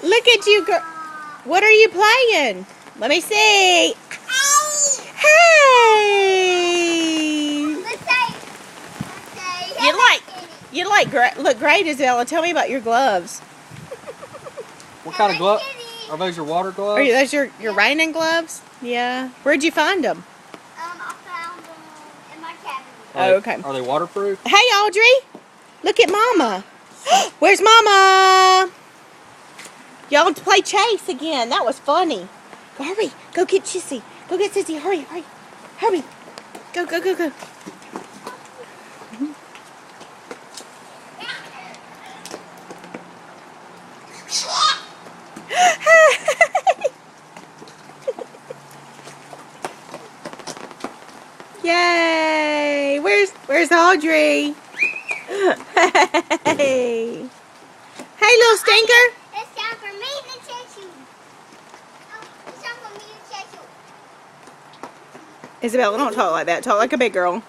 Look at you, girl. What are you playing? Let me see. Hey. Look great, Isabella. Tell me about your gloves. What kind of gloves? Are those your water gloves? Are those your raining gloves? Yeah. Where'd you find them? I found them in my cabinet. Oh, okay. Are they waterproof? Hey, Audrey. Look at Mama. Where's Mama? Y'all play chase again. That was funny. Hurry. Go get Sissy. Go get Sissy. Hurry, hurry. Hurry. Go, go, go, go. Yay! Where's Audrey? Hey! Hey, little stinker! It's time for me to chase you. It's time for me to chase you. Isabella, don't talk like that. Talk like a big girl.